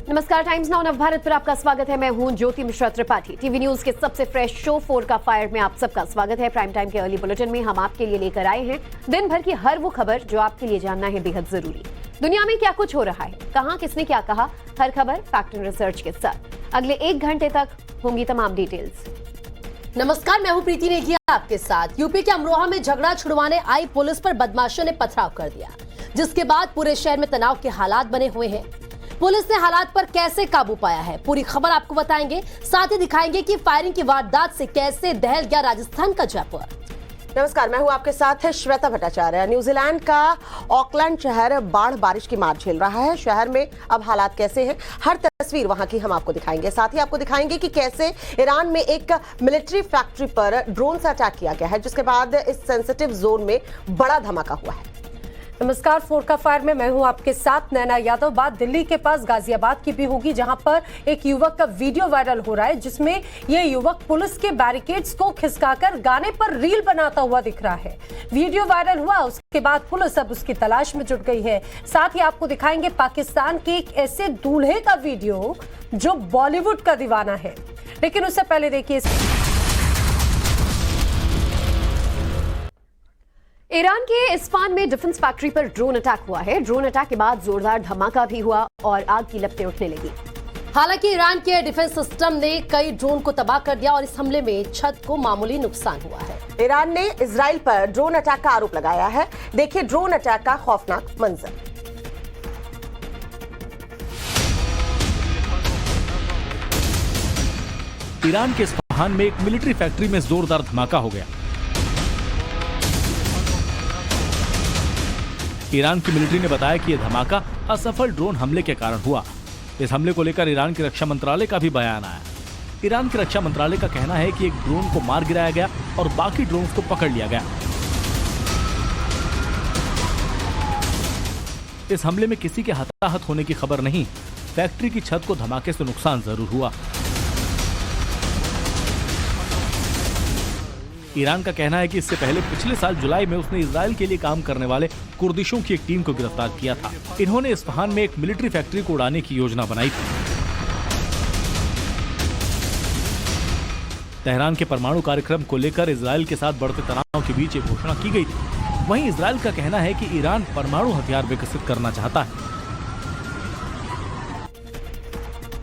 नमस्कार, times now Navbharat पर आपका स्वागत है। मैं हूं ज्योति मिश्रा त्रिपाठी। टीवी न्यूज के सबसे फ्रेश शो 4 का फायर में आप सबका स्वागत है। प्राइम टाइम के अर्ली बुलेटिन में हम आपके लिए लेकर आए हैं दिन भर की हर वो खबर जो आपके लिए जानना है बेहद जरूरी। दुनिया में क्या कुछ हो रहा है, कहां किसने क्या कहा, हर खबर फैक्ट एंड रिसर्च के साथ अगले 1 घंटे तक होंगी तमाम डिटेल्स। नमस्कार, मैं हूं प्रीति नेगिया आपके साथ। यूपी के अमरोहा में झगड़ा छुड़वाने आई पुलिस पर बदमाशों ने पथराव कर दिया, जिसके बाद पूरे शहर में तनाव के हालात बने हुए हैं। पुलिस ने हालात पर कैसे काबू पाया है, पूरी खबर आपको बताएंगे। साथ ही दिखाएंगे कि फायरिंग की वारदात से कैसे दहल गया राजस्थान का जयपुर। नमस्कार, मैं हूं आपके साथ है श्वेता भट्टाचार्य। न्यूजीलैंड का ऑकलैंड शहर बाढ़ बारिश की मार झेल रहा है। शहर में अब हालात कैसे हैं, हर तस्वीर वहां की हम आपको दिखाएंगे। साथ ही आपको दिखाएंगे कि कैसे ईरान में एक मिलिट्री फैक्ट्री पर ड्रोन से अटैक किया गया है, जिसके बाद इस सेंसिटिव जोन में बड़ा धमाका हुआ है। नमस्कार, 4 का फायर में मैं हूं आपके साथ नैना यादव। बात दिल्ली के पास गाजियाबाद की भी होगी, जहां पर एक युवक का वीडियो वायरल हो रहा है, जिसमें यह युवक पुलिस के बैरिकेड्स को खिसकाकर गाने पर रील बनाता हुआ दिख रहा है। वीडियो वायरल हुआ, उसके बाद पुलिस अब उसकी तलाश में जुट गई है। साथ ही आपको दिखाएंगे पाकिस्तान के एक ऐसे दूल्हे का वीडियो जो बॉलीवुड का दीवाना है। लेकिन उससे पहले देखिए, ईरान के इस्फान में डिफेंस फैक्ट्री पर ड्रोन अटैक हुआ है। ड्रोन अटैक के बाद जोरदार धमाका भी हुआ और आग की लपटें उठने लगी। हालांकि ईरान के डिफेंस सिस्टम ने कई ड्रोन को तबाह कर दिया और इस हमले में छत को मामूली नुकसान हुआ है। ईरान ने इजराइल पर ड्रोन अटैक का आरोप लगाया है। देखिए ड्रोन अटैक का खौफनाक मंजर। ईरान के इस्फहान में एक मिलिट्री फैक्ट्री में जोरदार धमाका हो गया। ईरान की मिलिट्री ने बताया कि यह धमाका असफल ड्रोन हमले के कारण हुआ। इस हमले को लेकर ईरान के रक्षा मंत्रालय का भी बयान आया। ईरान के रक्षा मंत्रालय का कहना है कि एक ड्रोन को मार गिराया गया और बाकी ड्रोन्स को पकड़ लिया गया। इस हमले में किसी के हताहत होने की खबर नहीं। फैक्ट्री की छत को धमाके से नुकसान जरूर हुआ। ईरान का कहना है कि इससे पहले पिछले साल जुलाई में उसने इजराइल के लिए काम करने वाले कुर्दिशों की एक टीम को गिरफ्तार किया था। इन्होंने इस्फहान में एक मिलिट्री फैक्ट्री को उड़ाने की योजना बनाई थी। तेहरान के परमाणु कार्यक्रम को लेकर इजराइल के साथ बढ़ते तनाव के बीच एक घोषणा की गई थी। वहीं इजराइल का कहना है कि ईरान परमाणु हथियार विकसित करना चाहता है।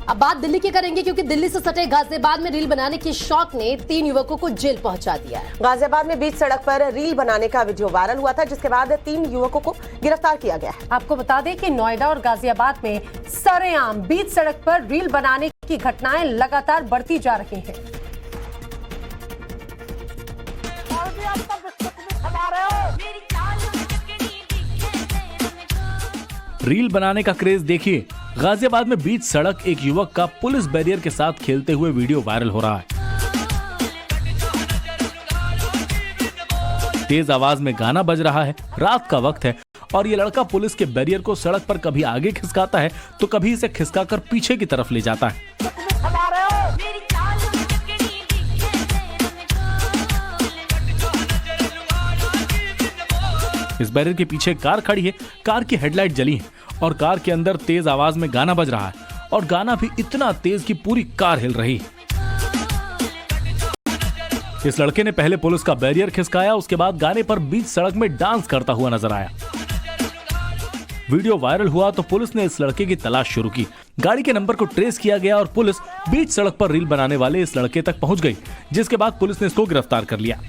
अब बात दिल्ली की करेंगे, क्योंकि दिल्ली से सटे गाजियाबाद में रील बनाने के शौक ने 3 युवकों को जेल पहुंचा दिया है। गाजियाबाद में बीच सड़क पर रील बनाने का वीडियो वायरल हुआ था, जिसके बाद 3 युवकों को गिरफ्तार किया गया है। आपको बता दें कि नोएडा और गाजियाबाद में सरेआम बीच सड़क पर रील बनाने की घटनाएं लगातार बढ़ती जा रही हैं। रील बनाने का क्रेज देखिए। गाजियाबाद में बीच सड़क एक युवक का पुलिस बैरियर के साथ खेलते हुए वीडियो वायरल हो रहा है। तेज आवाज में गाना बज रहा है। रात का वक्त है और ये लड़का पुलिस के बैरियर को सड़क पर कभी आगे खिसकाता है तो कभी इसे खिसकाकर पीछे की तरफ ले जाता है। इस बैरियर के पीछे कार खड़ी है। कार की हेडलाइट जली है और कार के अंदर तेज आवाज में गाना बज रहा है और गाना भी इतना तेज कि पूरी कार हिल रही है। इस लड़के ने पहले पुलिस का बैरियर खिसकाया, उसके बाद गाने पर बीच सड़क में डांस करता हुआ नजर आया। वीडियो वायरल हुआ तो पुलिस ने इस लड़के की तलाश शुरू की। गाड़ी के नंबर को ट्रेस किया गया और पुलिस बीच सड़क पर रील बनाने वाले इस लड़के तक पहुंच गई, जिसके बाद पुलिस ने इसको गिरफ्तार कर लिया।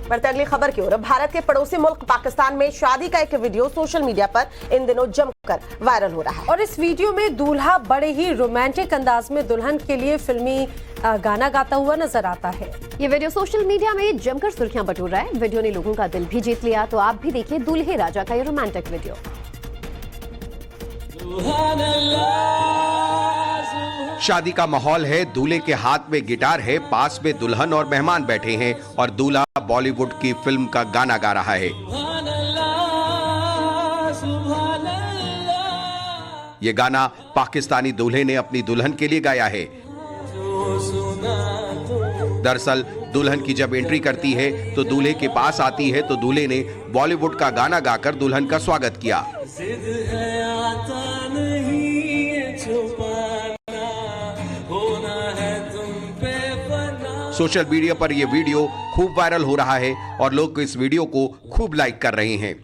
बढ़ते अगली खबर की ओर। भारत के पड़ोसी मुल्क पाकिस्तान में शादी का एक वीडियो सोशल मीडिया पर इन दिनों जमकर वायरल हो रहा है। और इस वीडियो में दूल्हा बड़े ही रोमांटिक अंदाज में दुल्हन के लिए फिल्मी गाना गाता हुआ नजर आता है। ये वीडियो सोशल मीडिया में जमकर सुर्खियां बटोर रहा है। वीडियो ने लोगों का दिल भी जीत लिया, तो आप भी देखिए दूल्हे राजा का ये रोमांटिक वीडियो। शादी का माहौल है, दूल्हे के हाथ में गिटार है, पास में दुल्हन और मेहमान बैठे हैं और दूल्हा बॉलीवुड की फिल्म का गाना गा रहा है। ये गाना पाकिस्तानी दूल्हे ने अपनी दुल्हन के लिए गाया है। दरअसल दुल्हन की जब एंट्री करती है तो दूल्हे के पास आती है तो दूल्हे ने बॉलीवुड का गाना गाकर दुल्हन का स्वागत किया। सोशल मीडिया पर यह वीडियो खूब वायरल हो रहा है और लोग इस वीडियो को खूब लाइक कर रहे हैं।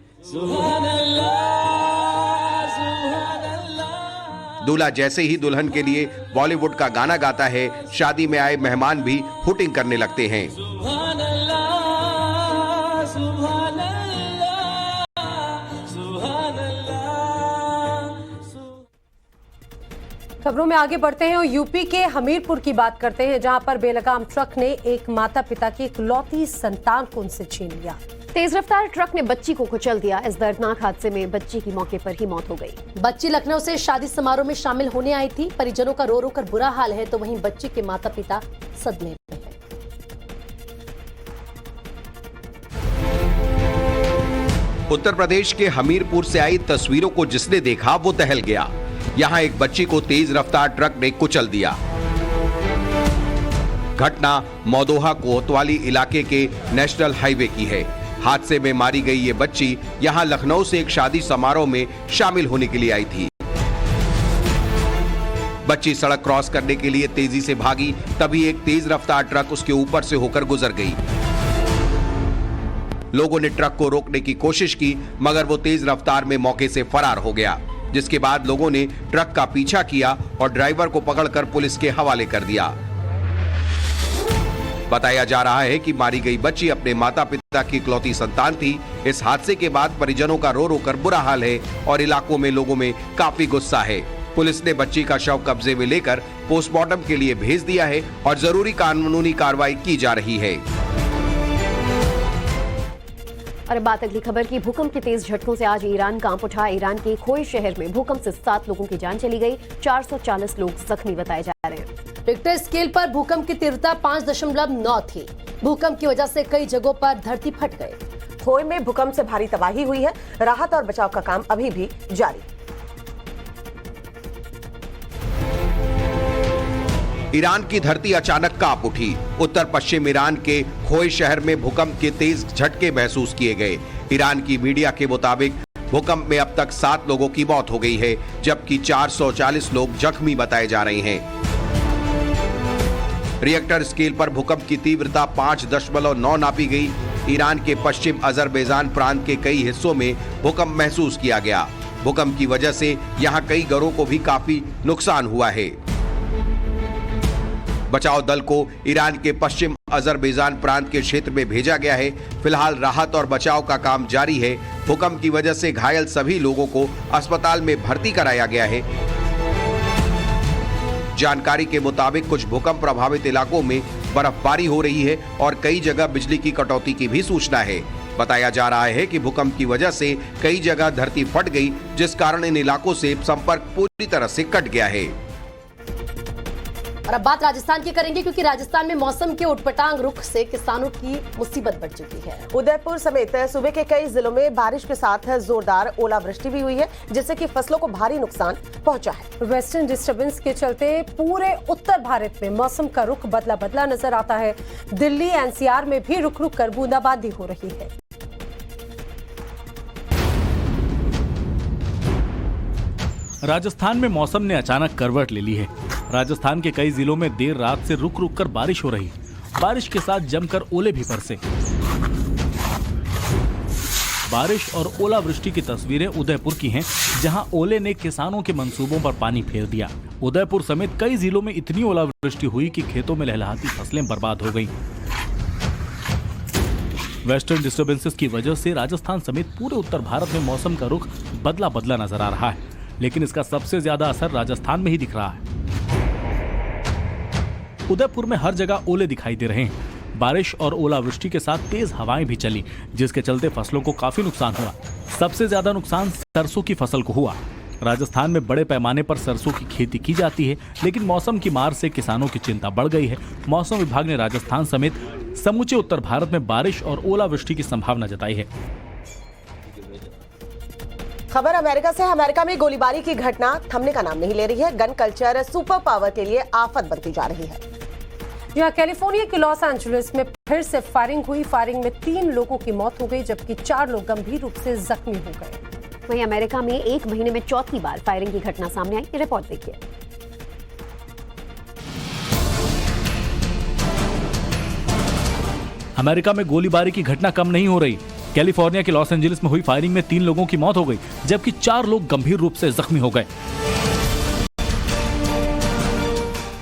दूल्हा जैसे ही दुल्हन के लिए बॉलीवुड का गाना गाता है, शादी में आए मेहमान भी हुटिंग करने लगते हैं। खबरों में आगे बढ़ते हैं और यूपी के हमीरपुर की बात करते हैं, जहां पर बेलगाम ट्रक ने एक माता पिता की इकलौती संतान को उनसे छीन लिया। तेज रफ्तार ट्रक ने बच्ची को कुचल दिया। इस दर्दनाक हादसे में बच्ची की मौके पर ही मौत हो गई। बच्ची लखनऊ से शादी समारोह में शामिल होने आई थी। परिजनों का रो रो कर बुरा हाल है, तो वहीं बच्ची के माता पिता सदमे में हैं। उत्तर प्रदेश के हमीरपुर से आई तस्वीरों को जिसने देखा वो दहल गया। यहाँ एक बच्ची को तेज रफ्तार ट्रक ने कुचल दिया। घटना मौदोहा कोतवाली इलाके के नेशनल हाईवे की है। हादसे में मारी गई ये बच्ची यहाँ लखनऊ से एक शादी समारोह में शामिल होने के लिए आई थी। बच्ची सड़क क्रॉस करने के लिए तेजी से भागी, तभी एक तेज रफ्तार ट्रक उसके ऊपर से होकर गुजर गई। लोगों ने ट्रक को रोकने की कोशिश की, मगर वो तेज रफ्तार में मौके से फरार हो गया, जिसके बाद लोगों ने ट्रक का पीछा किया और ड्राइवर को पकड़कर पुलिस के हवाले कर दिया। बताया जा रहा है कि मारी गई बच्ची अपने माता पिता की इकलौती संतान थी। इस हादसे के बाद परिजनों का रो रो कर बुरा हाल है और इलाकों में लोगों में काफी गुस्सा है। पुलिस ने बच्ची का शव कब्जे में लेकर पोस्टमार्टम के लिए भेज दिया है और जरूरी कानूनी कार्रवाई की जा रही है। और बात अगली खबर की। भूकंप के तेज झटकों से आज ईरान कांप उठा। ईरान के खोई शहर में भूकंप से 7 लोगों की जान चली गई। 440 लोग जख्मी बताए जा रहे हैं। रिक्टर स्केल पर भूकंप की तीव्रता 5.9 थी। भूकंप की वजह से कई जगहों पर धरती फट गई। खोई में भूकंप से भारी तबाही हुई है। राहत और बचाव का काम अभी भी जारी। ईरान की धरती अचानक कांप उठी। उत्तर पश्चिम ईरान के खोई शहर में भूकंप के तेज झटके महसूस किए गए। ईरान की मीडिया के मुताबिक भूकंप में अब तक 7 लोगों की मौत हो गई है, जबकि 440 लोग जख्मी बताए जा रहे हैं। रिएक्टर स्केल पर भूकंप की तीव्रता 5.9 नापी गई। ईरान के पश्चिम अजरबैजान प्रांत के कई हिस्सों में भूकंप महसूस किया गया। भूकंप की वजह से यहां कई घरों को भी काफी नुकसान हुआ है। बचाव दल को ईरान के पश्चिम अजरबैजान प्रांत के क्षेत्र में भेजा गया है। फिलहाल राहत और बचाव का काम जारी है। भूकंप की वजह से घायल सभी लोगों को अस्पताल में भर्ती कराया गया है। जानकारी के मुताबिक कुछ भूकंप प्रभावित इलाकों में बर्फबारी हो रही है और कई जगह बिजली की कटौती की भी सूचना है। बताया जा रहा है कि भूकंप की वजह से कई जगह धरती फट गई, जिस कारण इन इलाकों से संपर्क पूरी तरह से कट गया है। और अब बात राजस्थान की करेंगे, क्योंकि राजस्थान में मौसम के उटपटांग रुख से किसानों की मुसीबत बढ़ चुकी है। उदयपुर समेत सूबे के कई जिलों में बारिश के साथ जोरदार ओलावृष्टि भी हुई है, जिससे कि फसलों को भारी नुकसान पहुंचा है। वेस्टर्न डिस्टर्बेंस के चलते पूरे उत्तर भारत में मौसम का रुख बदला बदला नजर आता है। दिल्ली एनसीआर में भी रुक रुक कर बूंदाबांदी हो रही है। राजस्थान में मौसम ने अचानक करवट ले ली है। राजस्थान के कई जिलों में देर रात से रुक रुक कर बारिश हो रही। बारिश के साथ जमकर ओले भी बरसे। बारिश और ओलावृष्टि की तस्वीरें उदयपुर की हैं, जहां ओले ने किसानों के मंसूबों पर पानी फेर दिया। उदयपुर समेत कई जिलों में इतनी ओलावृष्टि हुई कि खेतों में लहलहाती फसलें बर्बाद हो गईं। वेस्टर्न डिस्टर्बेंसेस की वजह से राजस्थान समेत पूरे उत्तर भारत में मौसम का रुख बदला बदला नजर आ रहा है, लेकिन इसका सबसे ज्यादा असर राजस्थान में ही दिख रहा है। उदयपुर में हर जगह ओले दिखाई दे रहे हैं। बारिश और ओलावृष्टि के साथ तेज हवाएं भी चली, जिसके चलते फसलों को काफी नुकसान हुआ। सबसे ज्यादा नुकसान सरसों की फसल को हुआ। राजस्थान में बड़े पैमाने पर सरसों की खेती की जाती है, लेकिन मौसम की मार से किसानों की चिंता बढ़ गई है। मौसम विभाग ने राजस्थान समेत समूचे उत्तर भारत में बारिश और ओलावृष्टि की संभावना जताई है। खबर अमेरिका से। अमेरिका में गोलीबारी की घटना थमने का नाम नहीं ले रही है। गन कल्चर सुपर पावर के लिए आफत बनती जा रही है। यहाँ कैलिफोर्निया के लॉस एंजलिस में फिर से फायरिंग हुई। फायरिंग में 3 लोगों की मौत हो गई, जबकि 4 लोग गंभीर रूप से जख्मी हो गए। वहीं अमेरिका में एक महीने में चौथी बार फायरिंग की घटना सामने आई। ये रिपोर्ट देखिए। अमेरिका में गोलीबारी की घटना कम नहीं हो रही। कैलिफोर्निया के लॉस एंजलिस में हुई फायरिंग में 3 लोगों की मौत हो गई, जबकि 4 लोग गंभीर रूप से जख्मी हो गए।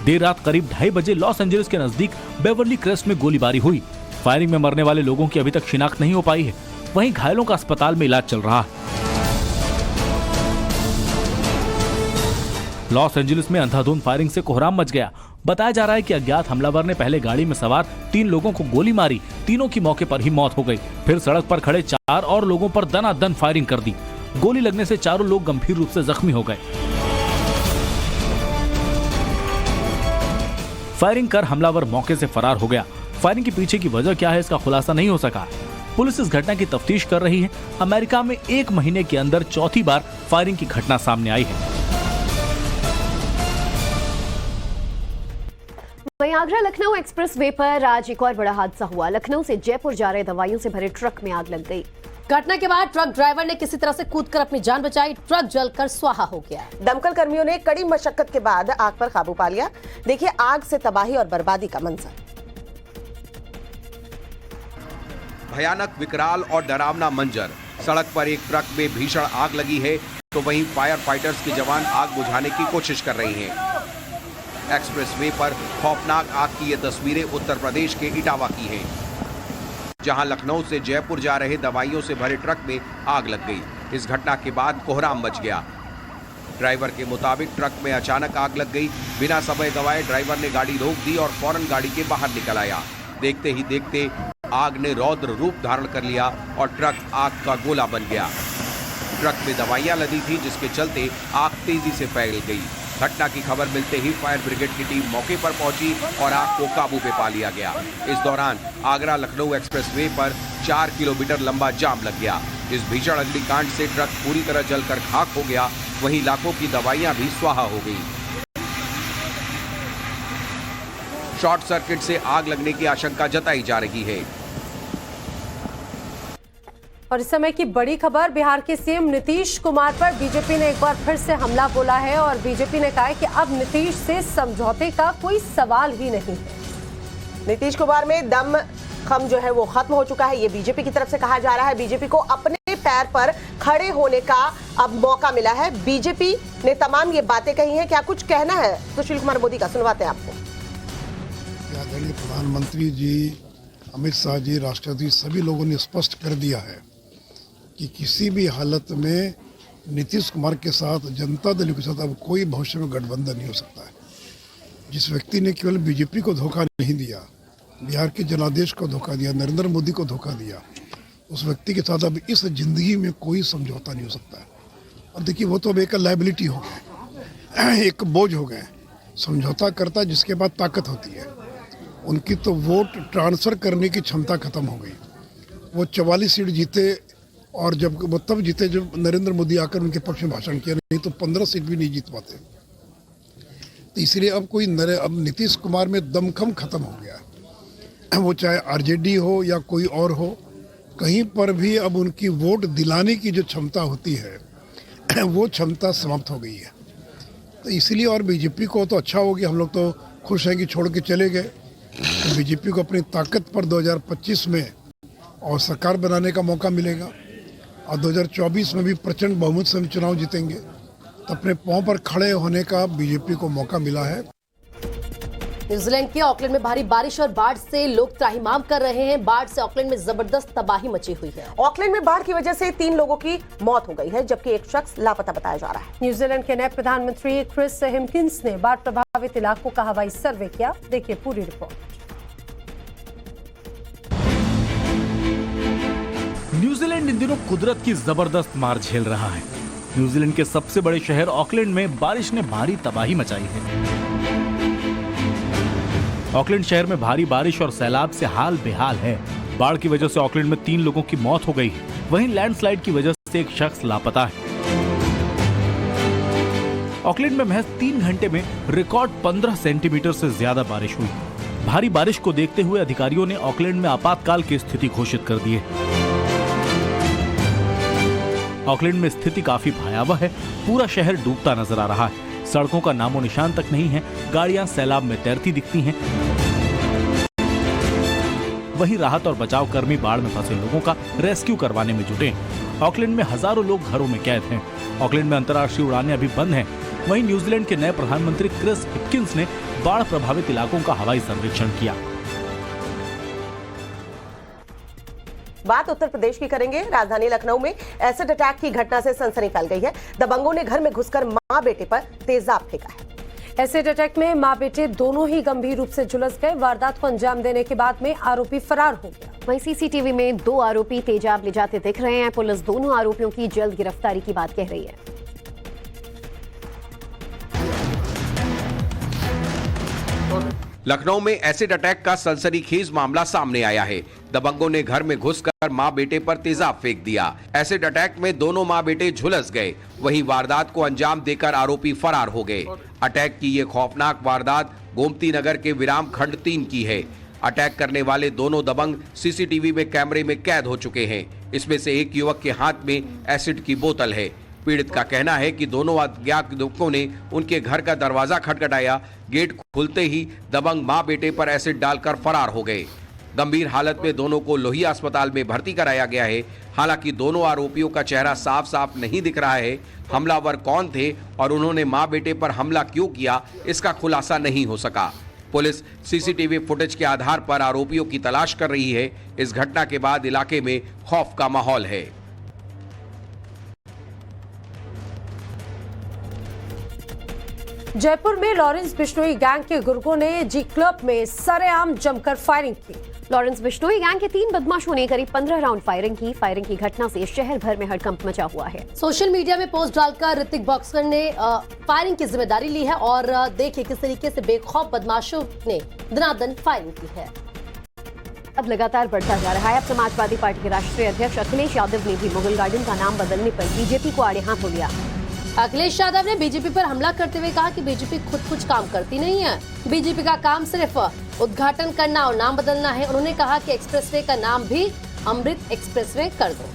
देर रात करीब 2:30 बजे लॉस एंजलिस के नजदीक बेवर्ली क्रेस्ट में गोलीबारी हुई। फायरिंग में मरने वाले लोगों की अभी तक शिनाख्त नहीं हो पाई है, वहीं घायलों का अस्पताल में इलाज चल रहा है। लॉस एंजलिस में अंधाधुंध फायरिंग से कोहराम मच गया। बताया जा रहा है कि अज्ञात हमलावर ने पहले गाड़ी में सवार 3 लोगों को गोली मारी, तीनों की मौके पर ही मौत हो गई। फिर सड़क पर खड़े 4 और लोगों पर दनादन फायरिंग कर दी। गोली लगने से चारों लोग गंभीर रूप से जख्मी हो गए। फायरिंग कर हमलावर मौके से फरार हो गया। फायरिंग के पीछे की वजह क्या है, इसका खुलासा नहीं हो सका। पुलिस इस घटना की तफ्तीश कर रही है। अमेरिका में 1 महीने के अंदर चौथी बार फायरिंग की घटना सामने आई है। वहीं आगरा लखनऊ एक्सप्रेस वे पर आज एक और बड़ा हादसा हुआ। लखनऊ से जयपुर जा रहे दवाइयों से भरे ट्रक में आग लग गई। घटना के बाद ट्रक ड्राइवर ने किसी तरह से कूदकर अपनी जान बचाई। ट्रक जलकर स्वाहा हो गया। दमकल कर्मियों ने कड़ी मशक्कत के बाद आग पर काबू पा लिया। देखिए आग से तबाही और बर्बादी का मंजर। भयानक, विकराल और डरावना मंजर। सड़क पर एक ट्रक में भीषण आग लगी है तो वहीं फायर फाइटर्स के जवान आग बुझाने की कोशिश कर रहे हैं। एक्सप्रेस वे पर खौफनाक आग की ये तस्वीरें उत्तर प्रदेश के इटावा की हैं, जहां लखनऊ से जयपुर जा रहे दवाइयों से भरे ट्रक में आग लग गई। इस घटना के बाद कोहराम मच गया। ड्राइवर के मुताबिक ट्रक में अचानक आग लग गई। बिना समय गंवाए ड्राइवर ने गाड़ी रोक दी और फौरन गाड़ी के बाहर निकल आया। देखते ही देखते आग ने रौद्र रूप धारण कर लिया और ट्रक आग का गोला बन गया। ट्रक में दवाइयां लदी थी, जिसके चलते आग तेजी से फैल गई। घटना की खबर मिलते ही फायर ब्रिगेड की टीम मौके पर पहुंची और आग को काबू पे पा लिया गया। इस दौरान आगरा लखनऊ एक्सप्रेस वे पर 4 किलोमीटर लंबा जाम लग गया। इस भीषण अग्निकांड से ट्रक पूरी तरह जलकर खाक हो गया, वहीं लाखों की दवाइयां भी स्वाहा हो गई। शॉर्ट सर्किट से आग लगने की आशंका जताई जा रही है। और इस समय की बड़ी खबर, बिहार के सीएम नीतीश कुमार पर बीजेपी ने एक बार फिर से हमला बोला है और बीजेपी ने कहा है कि अब नीतीश से समझौते का कोई सवाल ही नहीं है। नीतीश कुमार में दम खम जो है वो खत्म हो चुका है, ये बीजेपी की तरफ से कहा जा रहा है। बीजेपी को अपने पैर पर खड़े होने का अब मौका मिला है। बीजेपी ने तमाम ये बातें कही हैं। क्या कुछ कहना है सुशील कुमार मोदी का, सुनवाते हैं आपको। आदरणीय प्रधानमंत्री जी, अमित शाह जी, राष्ट्रपति, सभी लोगों ने स्पष्ट कर दिया है कि किसी भी हालत में नीतीश कुमार के साथ, जनता दल के साथ अब कोई भविष्य में गठबंधन नहीं हो सकता है। जिस व्यक्ति ने केवल बीजेपी को धोखा नहीं दिया, बिहार के जनादेश को धोखा दिया, नरेंद्र मोदी को धोखा दिया, उस व्यक्ति के साथ अब इस जिंदगी में कोई समझौता नहीं हो सकता है। और देखिए वो तो अब एक लायबिलिटी हो गए, एक बोझ हो गए। समझौता करता है जिसके बाद ताकत होती है। उनकी तो वोट ट्रांसफ़र करने की क्षमता खत्म हो गई। वो 44 सीट जीते और जब वो तब जीते जब नरेंद्र मोदी आकर उनके पक्ष में भाषण किया, नहीं तो 15 सीट भी नहीं जीत पाते। तो इसलिए अब नीतीश कुमार में दमखम खत्म हो गया। वो चाहे आरजेडी हो या कोई और हो, कहीं पर भी अब उनकी वोट दिलाने की जो क्षमता होती है वो क्षमता समाप्त हो गई है। तो इसलिए और बीजेपी को तो अच्छा हो गया, हम लोग तो खुश हैं कि छोड़ के चले गए। तो बीजेपी को अपनी ताकत पर 2025 में और सरकार बनाने का मौका मिलेगा और 2024 में भी प्रचंड बहुमत से हम चुनाव जीतेंगे। तो अपने पांव पर खड़े होने का बीजेपी को मौका मिला है। न्यूजीलैंड के ऑकलैंड में भारी बारिश और बाढ़ से लोग त्राहिमाम कर रहे हैं। बाढ़ से ऑकलैंड में जबरदस्त तबाही मची हुई है। ऑकलैंड में बाढ़ की वजह से 3 लोगों की मौत हो गई है, जबकि एक शख्स लापता बताया जा रहा है। न्यूजीलैंड के नए प्रधानमंत्री क्रिस हिमकिंस ने बाढ़ प्रभावित इलाकों का हवाई सर्वे किया। देखिए पूरी रिपोर्ट। न्यूजीलैंड इन दिनों कुदरत की जबरदस्त मार झेल रहा है। न्यूजीलैंड के सबसे बड़े शहर ऑकलैंड में बारिश ने भारी तबाही मचाई है। ऑकलैंड शहर में भारी बारिश और सैलाब से हाल बेहाल है। बाढ़ की वजह से ऑकलैंड में 3 लोगों की मौत हो गई है। वहीं लैंडस्लाइड की वजह से एक शख्स लापता है। ऑकलैंड में महज 3 घंटे में रिकॉर्ड 15 सेंटीमीटर से ज्यादा बारिश हुई। भारी बारिश को देखते हुए अधिकारियों ने ऑकलैंड में आपातकाल की स्थिति घोषित कर दी है। ऑकलैंड में स्थिति काफी भयावह है। पूरा शहर डूबता नजर आ रहा है। सड़कों का नामो निशान तक नहीं है। गाड़ियां सैलाब में तैरती दिखती हैं। वहीं राहत और बचाव कर्मी बाढ़ में फंसे लोगों का रेस्क्यू करवाने में जुटे हैं। ऑकलैंड में हजारों लोग घरों में कैद हैं। ऑकलैंड में अंतर्राष्ट्रीय उड़ानें अभी बंद हैं। वहीं न्यूजीलैंड के नए प्रधानमंत्री क्रिस हिपकिंस ने बाढ़ प्रभावित इलाकों का हवाई सर्वेक्षण किया। बात उत्तर प्रदेश की करेंगे। राजधानी लखनऊ में एसिड अटैक की घटना से सनसनी फैल गई है। दबंगों ने घर में घुसकर मां बेटे पर तेजाब फेंका है। एसिड अटैक में मां बेटे दोनों ही गंभीर रूप से झुलस गए। वारदात को अंजाम देने के बाद में आरोपी फरार हो गया। वहीं सीसीटीवी में 2 आरोपी तेजाब ले जाते दिख रहे हैं। पुलिस दोनों आरोपियों की जल्द गिरफ्तारी की बात कह रही है। लखनऊ में एसिड अटैक का सनसनीखेज मामला सामने आया है। दबंगों ने घर में घुसकर मां बेटे पर तेजाब फेंक दिया। एसिड अटैक में दोनों मां बेटे झुलस गए। वहीं वारदात को अंजाम देकर आरोपी फरार हो गए। अटैक की ये खौफनाक वारदात गोमती नगर के विराम खंड 3 की है। अटैक करने वाले दोनों दबंग सीसीटीवी में कैमरे में कैद हो चुके हैं। इसमें से एक युवक के हाथ में एसिड की बोतल है। पीड़ित का कहना है कि दोनों अज्ञात युवकों ने उनके घर का दरवाजा खटखटाया। गेट खुलते ही दबंग मां बेटे पर एसिड डालकर फरार हो गए। गंभीर हालत में दोनों को लोहिया अस्पताल में भर्ती कराया गया है। हालांकि दोनों आरोपियों का चेहरा साफ साफ नहीं दिख रहा है। हमलावर कौन थे और उन्होंने मां बेटे पर हमला क्यों किया, इसका खुलासा नहीं हो सका। पुलिस सीसीटीवी फुटेज के आधार पर आरोपियों की तलाश कर रही है। इस घटना के बाद इलाके में खौफ का माहौल है। जयपुर में लॉरेंस बिश्नोई गैंग के गुर्गों ने जी क्लब में सरेआम जमकर फायरिंग की। लॉरेंस बिश्नोई गैंग के 3 बदमाशों ने करीब 15 राउंड फायरिंग की। फायरिंग की घटना से शहर भर में हड़कंप मचा हुआ है। सोशल मीडिया में पोस्ट डालकर ऋतिक बॉक्सर ने फायरिंग की जिम्मेदारी ली है और देखिए किस तरीके से बेखौफ बदमाशों ने दनादन फायरिंग की है। अब लगातार बढ़ता जा रहा है। अब समाजवादी पार्टी के राष्ट्रीय अध्यक्ष अखिलेश यादव ने भी मुगल गार्डन का नाम बदलने पर बीजेपी को आड़े हाथों लिया। अखिलेश यादव ने बीजेपी पर हमला करते हुए कहा कि बीजेपी खुद कुछ काम करती नहीं है। बीजेपी का काम सिर्फ उद्घाटन करना और नाम बदलना है। उन्होंने कहा कि एक्सप्रेसवे का नाम भी अमृत एक्सप्रेसवे कर दो।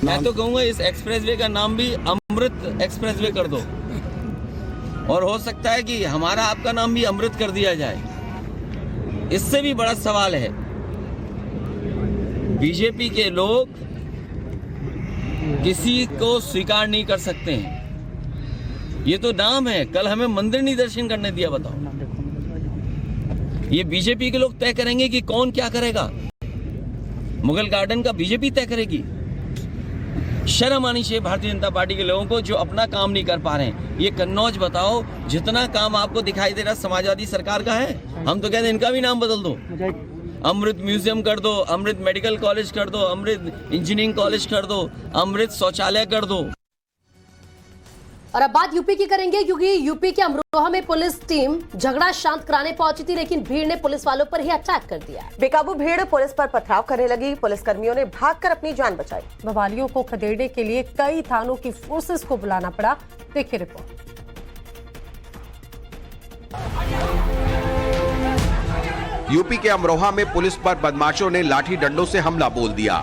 मैं तो कहूँगा इस एक्सप्रेसवे का नाम भी अमृत एक्सप्रेसवे कर दो और हो सकता है कि हमारा आपका नाम भी अमृत कर दिया जाए। इससे भी बड़ा सवाल है, बीजेपी के लोग किसी को स्वीकार नहीं कर सकते हैं। ये तो नाम है, कल हमें मंदिर नहीं दर्शन करने दिया, बताओ। ये बीजेपी के लोग तय करेंगे कि कौन क्या करेगा। मुगल गार्डन का बीजेपी तय करेगी। शर्म आनी चाहिए भारतीय जनता पार्टी के लोगों को जो अपना काम नहीं कर पा रहे हैं। ये कन्नौज बताओ, जितना काम आपको दिखाई दे रहा समाजवादी सरकार का है, हम तो कहते हैं इनका भी नाम बदल दो। अमृत म्यूजियम कर दो, अमृत मेडिकल कॉलेज कर दो, अमृत इंजीनियरिंग कॉलेज कर दो, अमृत शौचालय कर दो। और अब बात यूपी की करेंगे, क्योंकि यूपी के अमरोहा में पुलिस टीम झगड़ा शांत कराने पहुंची थी, लेकिन भीड़ ने पुलिस वालों पर ही अटैक कर दिया। बेकाबू भीड़ पुलिस पर पथराव करने लगी। पुलिसकर्मियों ने भागकर अपनी जान बचाई। बवालियों को खदेड़ने के लिए कई थानों की फोर्सेस को बुलाना पड़ा। देखिए रिपोर्ट। यूपी के अमरोहा में पुलिस पर बदमाशों ने लाठी डंडों से हमला बोल दिया।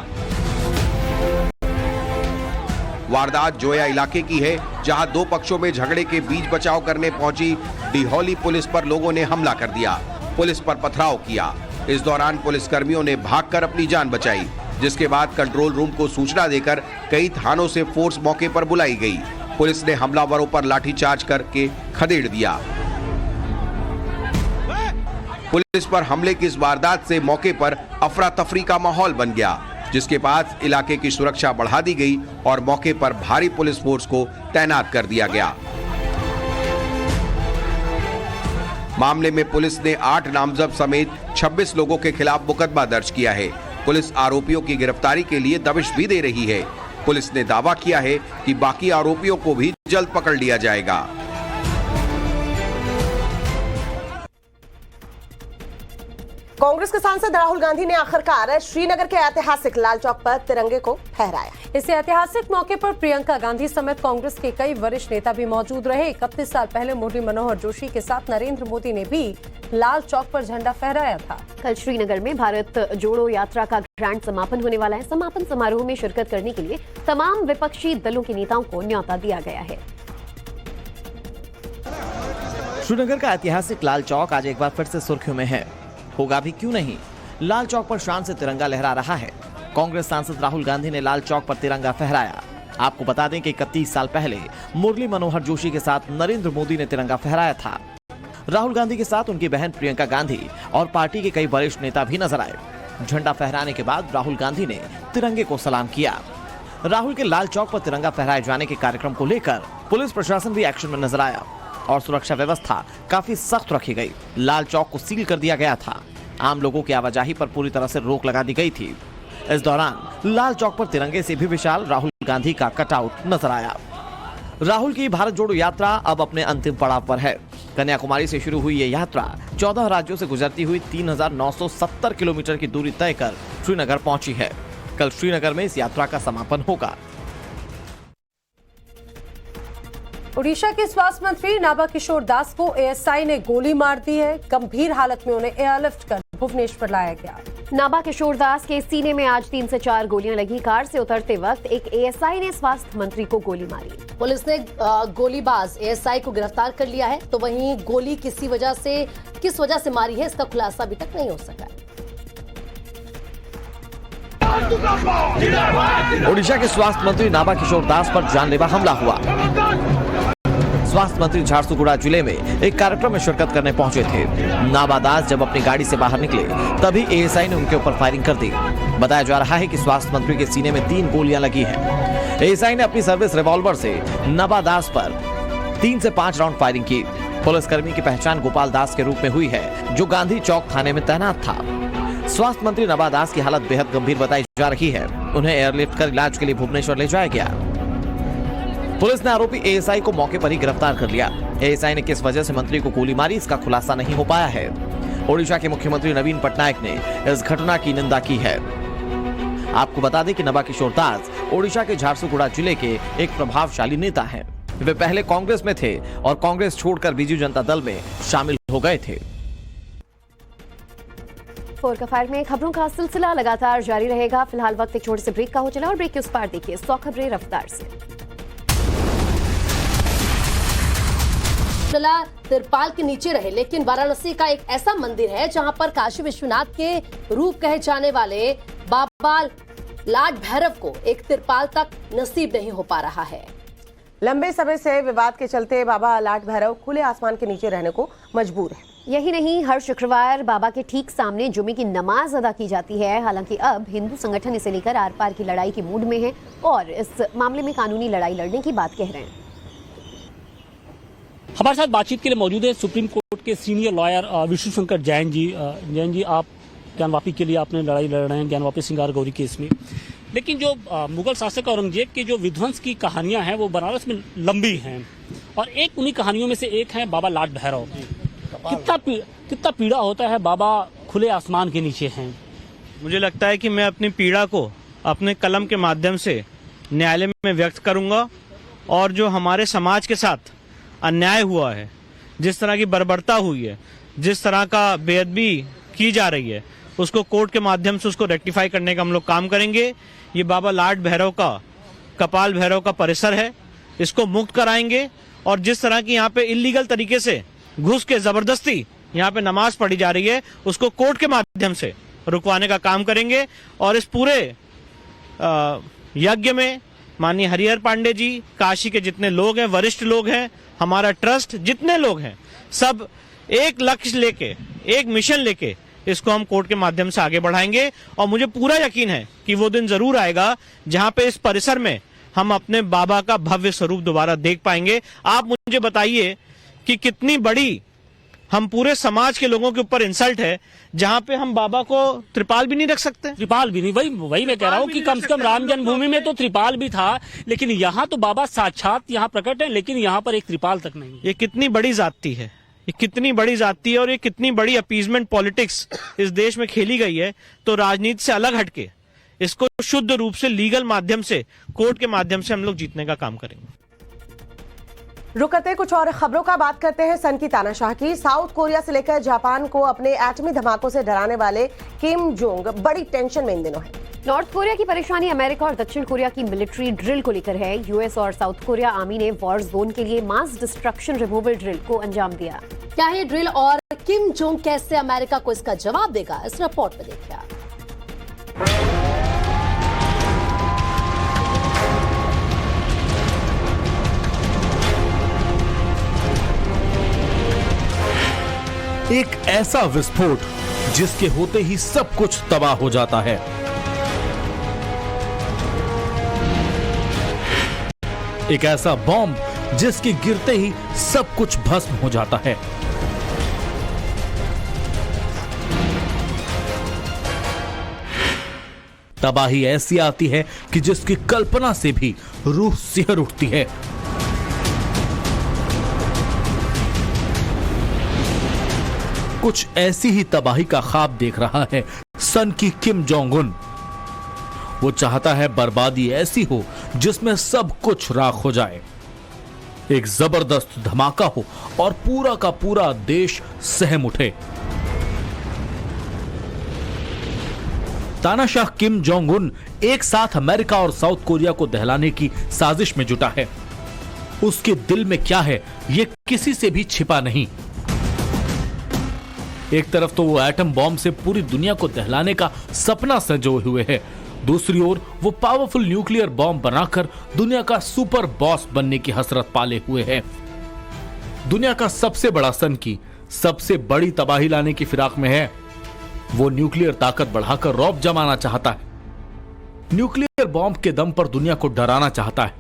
वारदात जोया इलाके की है, जहां 2 पक्षों में झगड़े के बीच बचाव करने पहुंची डिहौली पुलिस पर लोगों ने हमला कर दिया। पुलिस पर पथराव किया। इस दौरान पुलिसकर्मियों ने भागकर अपनी जान बचाई, जिसके बाद कंट्रोल रूम को सूचना देकर कई थानों से फोर्स मौके पर बुलाई गई। पुलिस ने हमलावरों पर लाठीचार्ज करके खदेड़ दिया। पुलिस पर हमले की इस वारदात से मौके पर अफरा तफरी का माहौल बन गया, जिसके बाद इलाके की सुरक्षा बढ़ा दी गई और मौके पर भारी पुलिस फोर्स को तैनात कर दिया गया। मामले में पुलिस ने 8 नामजद समेत 26 लोगों के खिलाफ मुकदमा दर्ज किया है। पुलिस आरोपियों की गिरफ्तारी के लिए दबिश भी दे रही है। पुलिस ने दावा किया है कि बाकी आरोपियों को भी जल्द पकड़ लिया जाएगा। कांग्रेस के सांसद राहुल गांधी ने आखिरकार श्रीनगर के ऐतिहासिक लाल चौक पर तिरंगे को फहराया। इस ऐतिहासिक मौके पर प्रियंका गांधी समेत कांग्रेस के कई वरिष्ठ नेता भी मौजूद रहे। 31 साल पहले मुरली मनोहर जोशी के साथ नरेंद्र मोदी ने भी लाल चौक पर झंडा फहराया था। कल श्रीनगर में भारत जोड़ो यात्रा का ग्रैंड समापन होने वाला है। समापन समारोह में शिरकत करने के लिए तमाम विपक्षी दलों के नेताओं को न्योता दिया गया है। श्रीनगर का ऐतिहासिक लाल चौक आज एक बार फिर से सुर्खियों में है। होगा भी क्यों नहीं, लाल चौक पर शान से तिरंगा लहरा रहा है। कांग्रेस सांसद राहुल गांधी ने लाल चौक पर तिरंगा फहराया। आपको बता दें कि 31 साल पहले मुरली मनोहर जोशी के साथ नरेंद्र मोदी ने तिरंगा फहराया था। राहुल गांधी के साथ उनकी बहन प्रियंका गांधी और पार्टी के कई वरिष्ठ नेता भी नजर आए। झंडा फहराने के बाद राहुल गांधी ने तिरंगे को सलाम किया। राहुल के लाल चौक पर तिरंगा फहराए जाने के कार्यक्रम को लेकर पुलिस प्रशासन भी एक्शन में नजर आया और सुरक्षा व्यवस्था काफी सख्त रखी गई। लाल चौक को सील कर दिया गया था। आम लोगों की आवाजाही पर पूरी तरह से रोक लगा दी गई थी। इस दौरान लाल चौक पर तिरंगे से भी विशाल राहुल गांधी का कटआउट नजर आया। राहुल की भारत जोड़ो यात्रा अब अपने अंतिम पड़ाव पर है। कन्याकुमारी से शुरू हुई ये यात्रा 14 राज्यों से गुजरती हुई 3970 किलोमीटर की दूरी तय कर श्रीनगर पहुंची है। कल श्रीनगर में इस यात्रा का समापन होगा। ओडिशा के स्वास्थ्य मंत्री नाभा किशोर दास को एएसआई ने गोली मार दी है। गंभीर हालत में उन्हें एयरलिफ्ट कर भुवनेश्वर लाया गया। नाभा किशोर दास के सीने में आज 3 से 4 गोलियां लगी। कार से उतरते वक्त एक एएसआई ने स्वास्थ्य मंत्री को गोली मारी। पुलिस ने गोलीबाज एएसआई को गिरफ्तार कर लिया है, तो वहीं गोली किस वजह से मारी है, इसका खुलासा अभी तक नहीं हो सका। ओडिशा के स्वास्थ्य मंत्री नाभा किशोर दास पर जानलेवा हमला हुआ। स्वास्थ्य मंत्री झारसुगुड़ा जिले में एक कार्यक्रम में शिरकत करने पहुंचे थे। नाभा दास जब अपनी गाड़ी से बाहर निकले तभी एएसआई ने उनके ऊपर फायरिंग कर दी। बताया जा रहा है कि स्वास्थ्य मंत्री के सीने में 3 गोलियां लगी हैं। एएसआई ने अपनी सर्विस रिवॉल्वर से नाभा दास पर 3 से 5 राउंड फायरिंग की। पुलिसकर्मी की पहचान गोपाल दास के रूप में हुई है, जो गांधी चौक थाने में तैनात था। स्वास्थ्य मंत्री नाभा दास की हालत बेहद गंभीर बताई जा रही है। उन्हें एयरलिफ्ट कर इलाज के लिए भुवनेश्वर ले जाया गया। पुलिस ने आरोपी एएसआई को मौके पर ही गिरफ्तार कर लिया। एएसआई ने किस वजह से मंत्री को गोली मारी, इसका खुलासा नहीं हो पाया है। ओडिशा के मुख्यमंत्री नवीन पटनायक ने इस घटना की निंदा की है। आपको बता दें कि नाभा किशोर दास ओडिशा के झारसुगुड़ा जिले के एक प्रभावशाली नेता हैं। वे पहले कांग्रेस में थे और कांग्रेस छोड़कर बीजू जनता दल में शामिल हो गए थे। 4 का फायर में खबरों का सिलसिला लगातार जारी रहेगा। फिलहाल वक्त एक छोटे से ब्रेक का हो चला और ब्रेक के उस पार देखिए 100 खबरें रफ्तार से। चला तिरपाल के नीचे रहे, लेकिन वाराणसी का एक ऐसा मंदिर है जहां पर काशी विश्वनाथ के रूप कहे जाने वाले बाबा लाड भैरव को एक तिरपाल तक नसीब नहीं हो पा रहा है। लंबे समय से विवाद के चलते बाबा लाड भैरव खुले आसमान के नीचे रहने को मजबूर है। यही नहीं, हर शुक्रवार बाबा के ठीक सामने जुमे की नमाज अदा की जाती है। हालांकि अब हिंदू संगठन इसे लेकर आर पार की लड़ाई के मूड में है और इस मामले में कानूनी लड़ाई लड़ने की बात कह रहे हैं। हमारे साथ बातचीत के लिए मौजूद है सुप्रीम कोर्ट के सीनियर लॉयर विष्णु शंकर जैन जी। जैन जी, आप ज्ञानवापी के लिए आपने लड़ाई लड़ रहे हैं ज्ञानवापी सिंगार गौरी केस में, लेकिन जो मुगल शासक औरंगजेब की जो विध्वंस की कहानियां हैं वो बनारस में लंबी हैं और एक उन्हीं कहानियों में से एक है बाबा लाड भैरव। कितना पीड़ा होता है बाबा खुले आसमान के नीचे हैं। मुझे लगता है कि मैं अपनी पीड़ा को अपने कलम के माध्यम से न्यायालय में व्यक्त करूंगा और जो हमारे समाज के साथ अन्याय हुआ है, जिस तरह की बर्बरता हुई है, जिस तरह का बेअदबी की जा रही है, उसको कोर्ट के माध्यम से उसको रेक्टिफाई करने का हम लोग काम करेंगे। ये बाबा लाड भैरव का कपाल भैरव का परिसर है, इसको मुक्त कराएंगे और जिस तरह की यहाँ पे इलीगल तरीके से घुस के जबरदस्ती यहाँ पे नमाज पढ़ी जा रही है उसको कोर्ट के माध्यम से रुकवाने का काम करेंगे। और इस पूरे यज्ञ में माननीय हरिहर पांडे जी, काशी के जितने लोग हैं, वरिष्ठ लोग हैं, हमारा ट्रस्ट जितने लोग हैं, सब एक लक्ष्य लेके, एक मिशन लेके इसको हम कोर्ट के माध्यम से आगे बढ़ाएंगे। और मुझे पूरा यकीन है कि वो दिन जरूर आएगा जहां पे इस परिसर में हम अपने बाबा का भव्य स्वरूप दोबारा देख पाएंगे। आप मुझे बताइए कि कितनी बड़ी हम पूरे समाज के लोगों के ऊपर इंसल्ट है जहां पे हम बाबा को त्रिपाल भी नहीं रख सकते। त्रिपाल भी नहीं, वही मैं कह रहा हूँ कि कम से कम राम जन्मभूमि में तो त्रिपाल भी था, लेकिन यहाँ तो बाबा साक्षात यहाँ प्रकट है, लेकिन यहाँ पर एक त्रिपाल तक नहीं। ये कितनी बड़ी जाति है, ये कितनी बड़ी जाति है और ये कितनी बड़ी अपीजमेंट पॉलिटिक्स इस देश में खेली गई है। तो राजनीति से अलग हटके इसको शुद्ध रूप से लीगल माध्यम से, कोर्ट के माध्यम से हम लोग जीतने का काम करेंगे। रुक करते कुछ और खबरों का बात करते हैं सन की तानाशाह की। साउथ कोरिया से लेकर जापान को अपने एटमी धमाकों से डराने वाले किम जोंग बड़ी टेंशन में इन दिनों है। नॉर्थ कोरिया की परेशानी अमेरिका और दक्षिण कोरिया की मिलिट्री ड्रिल को लेकर है। यूएस और साउथ कोरिया आर्मी ने वॉर जोन के लिए मास डिस्ट्रक्शन रिमूवल ड्रिल को अंजाम दिया। क्या है ड्रिल और किम जोंग कैसे अमेरिका को इसका जवाब देगा, इस रिपोर्ट में देखिए आप। एक ऐसा विस्फोट जिसके होते ही सब कुछ तबाह हो जाता है। एक ऐसा बॉम्ब जिसके गिरते ही सब कुछ भस्म हो जाता है। तबाही ऐसी आती है कि जिसकी कल्पना से भी रूह सिहर उठती है। कुछ ऐसी ही तबाही का ख्वाब देख रहा है सन की किम जोंग उन। वो चाहता है बर्बादी ऐसी हो जिसमें सब कुछ राख हो जाए, एक जबरदस्त धमाका हो और पूरा का पूरा देश सहम उठे। तानाशाह किम जोंग उन एक साथ अमेरिका और साउथ कोरिया को दहलाने की साजिश में जुटा है। उसके दिल में क्या है ये किसी से भी छिपा नहीं। एक तरफ तो वो एटम बॉम्ब से पूरी दुनिया को दहलाने का सपना संजोए हुए है, दूसरी ओर वो पावरफुल न्यूक्लियर बॉम्ब बनाकर दुनिया का सुपर बॉस बनने की हसरत पाले हुए है। दुनिया का सबसे बड़ा सन की सबसे बड़ी तबाही लाने की फिराक में है। वो न्यूक्लियर ताकत बढ़ाकर रौब जमाना चाहता है, न्यूक्लियर बॉम्ब के दम पर दुनिया को डराना चाहता है,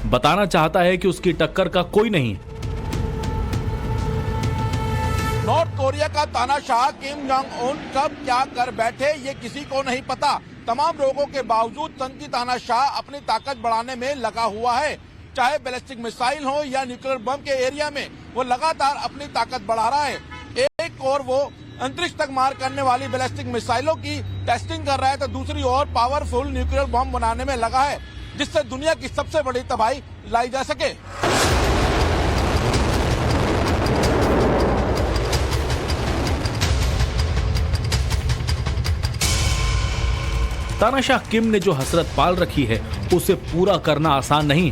बताना चाहता है कि उसकी टक्कर का कोई नहीं है। नॉर्थ कोरिया का तानाशाह किम जोंग उन कब क्या कर बैठे ये किसी को नहीं पता। तमाम रोगों के बावजूद सन की तानाशाह अपनी ताकत बढ़ाने में लगा हुआ है। चाहे बैलिस्टिक मिसाइल हो या न्यूक्लियर बम के एरिया में वो लगातार अपनी ताकत बढ़ा रहा है। एक और वो अंतरिक्ष तक मार करने वाली बैलिस्टिक मिसाइलों की टेस्टिंग कर रहा है, तो दूसरी ओर पावरफुल न्यूक्लियर बम बनाने में लगा है जिससे दुनिया की सबसे बड़ी तबाही लाई जा सके। तानाशाह किम ने जो हसरत पाल रखी है उसे पूरा करना आसान नहीं,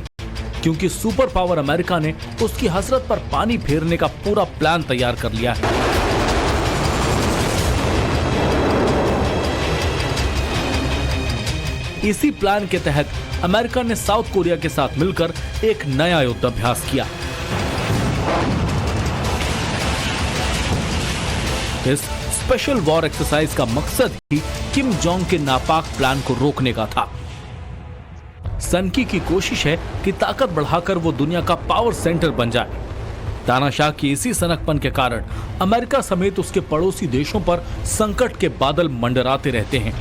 क्योंकि सुपर पावर अमेरिका ने उसकी हसरत पर पानी फेरने का पूरा प्लान तैयार कर लिया है। इसी प्लान के तहत अमेरिका ने साउथ कोरिया के साथ मिलकर एक नया युद्धाभ्यास किया। इस स्पेशल वॉर एक्सरसाइज का मकसद ही किम जोंग के नापाक प्लान को रोकने का था। सनकी की कोशिश है कि ताकत बढ़ाकर वो दुनिया का पावर सेंटर बन जाए। तानाशाह की इसी सनकपन के कारण अमेरिका समेत उसके पड़ोसी देशों पर संकट के बादल मंडराते रहते हैं।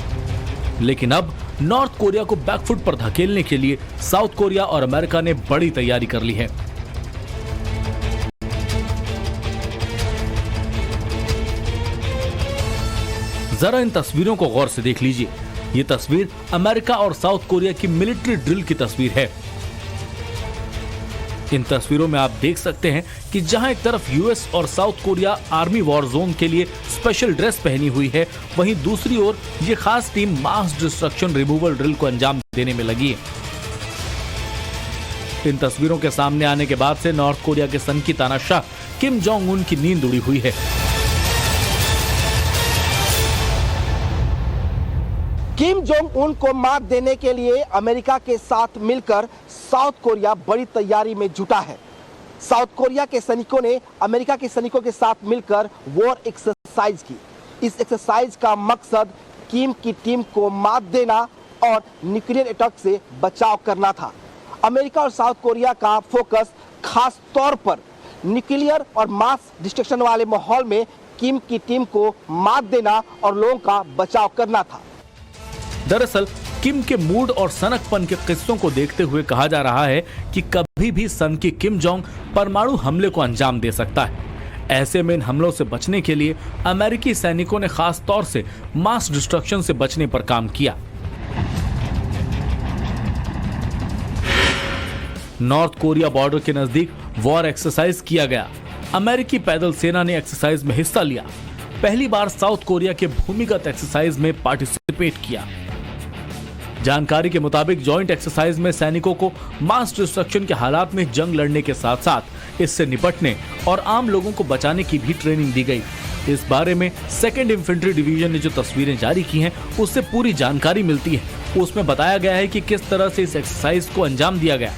लेकिन अब नॉर्थ कोरिया को बैकफुट पर धकेलने के लिए साउथ कोरिया और अमेरिका ने बड़ी तैयारी कर ली है। जरा इन तस्वीरों को गौर से देख लीजिए। ये तस्वीर अमेरिका और साउथ कोरिया की मिलिट्री ड्रिल की तस्वीर है। इन तस्वीरों में आप देख सकते हैं कि जहां एक तरफ यूएस और south Korea army war zone के लिए स्पेशल ड्रेस पहनी हुई है, वहीं दूसरी ओर ये खास team mass destruction removal drill को अंजाम देने में लगी है। इन तस्वीरों के सामने आने के बाद से नॉर्थ कोरिया के सन की तानाशाह किम जोंग उन की नींद उड़ी हुई है। किम जोंग उन को मात देने के लिए अमेरिका के साथ मिलकर साउथ कोरिया बड़ी तैयारी में जुटा है। साउथ कोरिया के सैनिकों ने अमेरिका के सैनिकों के साथ मिलकर वॉर एक्सरसाइज की। इस एक्सरसाइज का मकसद किम की टीम को मात देना और न्यूक्लियर अटैक से बचाव करना था। अमेरिका और साउथ कोरिया का फोकस खास तौर पर न्यूक्लियर और मास डिस्ट्रक्शन वाले माहौल में किम की टीम को मात देना और लोगों का बचाव करना था। दरअसल किम के मूड और सनकपन के किस्सों को देखते हुए कहा जा रहा है कि कभी भी सन की किम जोंग परमाणु हमले को अंजाम दे सकता है। ऐसे में इन हमलों से बचने के लिए अमेरिकी सैनिकों ने खास तौर से मास डिस्ट्रक्शन से बचने पर काम किया। नॉर्थ कोरिया बॉर्डर के नजदीक वॉर एक्सरसाइज किया गया। अमेरिकी पैदल सेना ने एक्सरसाइज में हिस्सा लिया। पहली बार साउथ कोरिया के भूमिगत एक्सरसाइज में पार्टिसिपेट किया। जानकारी के मुताबिक जॉइंट एक्सरसाइज में सैनिकों को मास डिस्ट्रक्शन के हालात में जंग लड़ने के साथ साथ इससे निपटने और आम लोगों को बचाने की भी ट्रेनिंग दी गई। इस बारे में 2nd इन्फेंट्री डिवीजन ने जो तस्वीरें जारी की हैं, उससे पूरी जानकारी मिलती है। उसमें बताया गया है कि किस तरह से इस एक्सरसाइज को अंजाम दिया गया।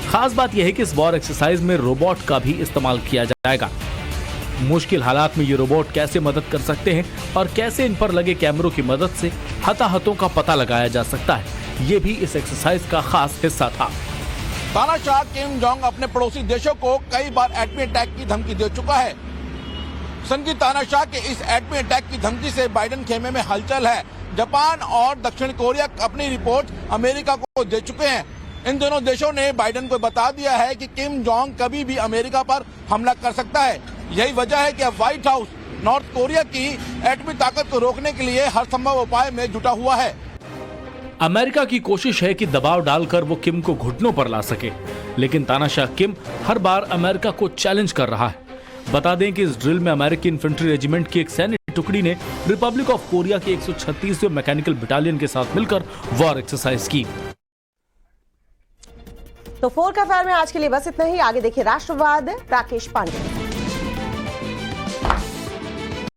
खास बात यह है कि इस वॉर एक्सरसाइज में रोबोट का भी इस्तेमाल किया जाएगा। मुश्किल हालात में ये रोबोट कैसे मदद कर सकते हैं और कैसे इन पर लगे कैमरों की मदद से हताहतों का पता लगाया जा सकता है, ये भी इस एक्सरसाइज का खास हिस्सा था। तानाशाह किम जोंग अपने पड़ोसी देशों को कई बार एटमी अटैक की धमकी दे चुका है। सनकी तानाशाह के इस एटमी अटैक की धमकी से बाइडेन खेमे में हलचल है। जापान और दक्षिण कोरिया अपनी रिपोर्ट अमेरिका को दे चुके हैं। इन दोनों देशों ने बाइडेन को बता दिया है कि किम जोंग कभी भी अमेरिका पर हमला कर सकता है। यही वजह है कि अब व्हाइट हाउस नॉर्थ कोरिया की एटमी ताकत को रोकने के लिए हर संभव उपाय में जुटा हुआ है। अमेरिका की कोशिश है कि दबाव डालकर वो किम को घुटनों पर ला सके, लेकिन तानाशाह किम हर बार अमेरिका को चैलेंज कर रहा है। बता दें कि इस ड्रिल में अमेरिकी इन्फेंट्री रेजिमेंट की एक सैन्य टुकड़ी ने रिपब्लिक ऑफ कोरिया के 136वें मैकेनिकल बटालियन के साथ मिलकर वॉर एक्सरसाइज की। तो 4 का फायर में आज के लिए बस इतना ही। आगे देखिए राष्ट्रवाद राकेश पांडे।